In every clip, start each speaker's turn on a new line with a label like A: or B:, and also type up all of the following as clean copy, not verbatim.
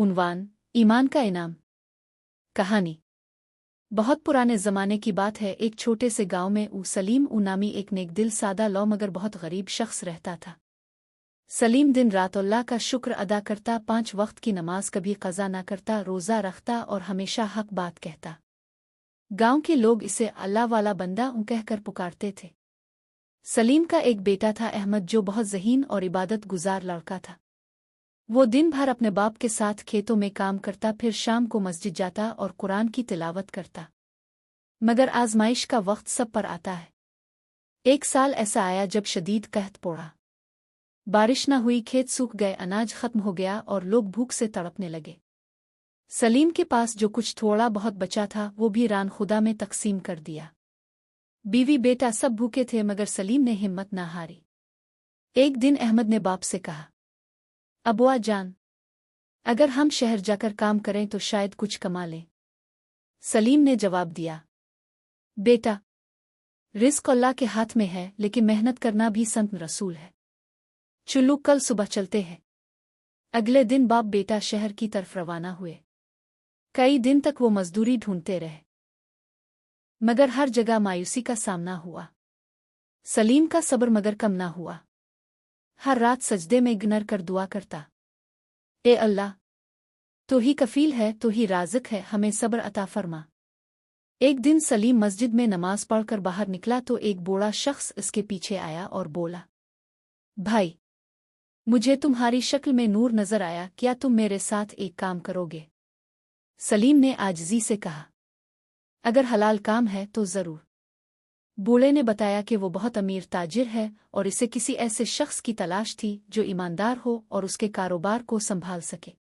A: उन्वान ईमान का इनाम। कहानी बहुत पुराने ज़माने की बात है। एक छोटे से गांव में सलीम नामी एक नेक दिल सादा लौ मगर बहुत गरीब शख्स रहता था। सलीम दिन रात अल्लाह का शुक्र अदा करता, 5 वक्त की नमाज कभी क़ज़ा न करता, रोज़ा रखता और हमेशा हक बात कहता। गांव के लोग इसे अल्लाह वाला बंदा कहकर पुकारते थे। सलीम का एक बेटा था अहमद, जो बहुत ज़हीन और इबादत गुजार लड़का था। वो दिन भर अपने बाप के साथ खेतों में काम करता, फिर शाम को मस्जिद जाता और कुरान की तिलावत करता। मगर आजमाइश का वक्त सब पर आता है। एक साल ऐसा आया जब शदीद कहत पड़ा। बारिश न हुई, खेत सूख गए, अनाज खत्म हो गया और लोग भूख से तड़पने लगे। सलीम के पास जो कुछ थोड़ा बहुत बचा था वो भी रान खुदा में तकसीम कर दिया। बीवी बेटा सब भूखे थे मगर सलीम ने हिम्मत न हारी। एक दिन अहमद ने बाप से कहा, अबुआ जान, अगर हम शहर जाकर काम करें तो शायद कुछ कमा लें। सलीम ने जवाब दिया, बेटा, रिस्क अल्लाह के हाथ में है, लेकिन मेहनत करना भी संत रसूल है। चलो कल सुबह चलते हैं। अगले दिन बाप बेटा शहर की तरफ रवाना हुए। कई दिन तक वो मजदूरी ढूंढते रहे, मगर हर जगह मायूसी का सामना हुआ। सलीम का सब्र मगर कम ना हुआ। हर रात सजदे में गिनर कर दुआ करता, ए अल्लाह, तो ही कफील है, तो ही राज़िक है, हमें सब्र अता फरमा। एक दिन सलीम मस्जिद में नमाज पढ़कर बाहर निकला तो एक बूढ़ा शख्स इसके पीछे आया और बोला, भाई, मुझे तुम्हारी शक्ल में नूर नजर आया, क्या तुम मेरे साथ एक काम करोगे? सलीम ने आजिज़ी से कहा, अगर हलाल काम है तो ज़रूर। बूढ़े ने बताया कि वो बहुत अमीर ताजिर है और इसे किसी ऐसे शख्स की तलाश थी जो ईमानदार हो और उसके कारोबार को संभाल सके।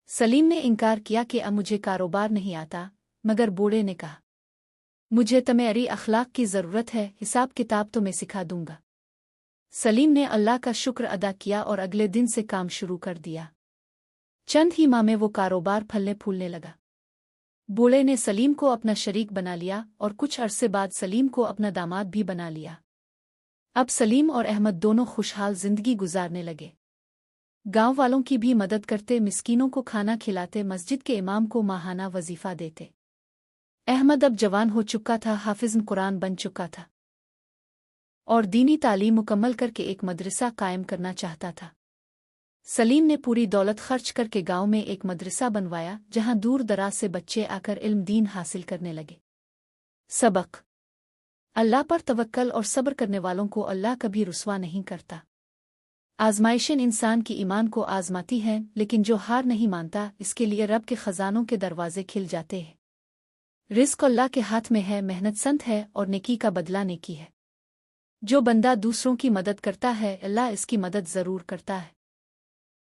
A: सलीम ने इनकार किया कि अब मुझे कारोबार नहीं आता, मगर बूढ़े ने कहा, मुझे तमेरी अखलाक की ज़रूरत है, हिसाब किताब तो मैं सिखा दूंगा। सलीम ने अल्लाह का शुक्र अदा किया और अगले दिन से काम शुरू कर दिया। चंद ही माह में वो कारोबार फलने फूलने लगा। बूढ़े ने सलीम को अपना शरीक बना लिया और कुछ अरसे बाद सलीम को अपना दामाद भी बना लिया। अब सलीम और अहमद दोनों खुशहाल जिंदगी गुजारने लगे। गांव वालों की भी मदद करते, मिस्कीनों को खाना खिलाते, मस्जिद के इमाम को माहाना वजीफा देते। अहमद अब जवान हो चुका था, हाफिज़ कुरान बन चुका था और दीनी तालीम मुकम्मल करके एक मदरसा कायम करना चाहता था। सलीम ने पूरी दौलत खर्च करके गांव में एक मदरसा बनवाया, जहां दूर दराज से बच्चे आकर इल्म दीन हासिल करने लगे। सबक: अल्लाह पर तवक्कल और सब्र करने वालों को अल्लाह कभी रुस्वा नहीं करता। आजमाइशें इंसान की ईमान को आजमाती हैं, लेकिन जो हार नहीं मानता, इसके लिए रब के खजानों के दरवाजे खिल जाते हैं। रिस्क अल्लाह के हाथ में है, मेहनत संत है और नेकी का बदला नेकी है। जो बंदा दूसरों की मदद करता है, अल्लाह इसकी मदद जरूर करता है।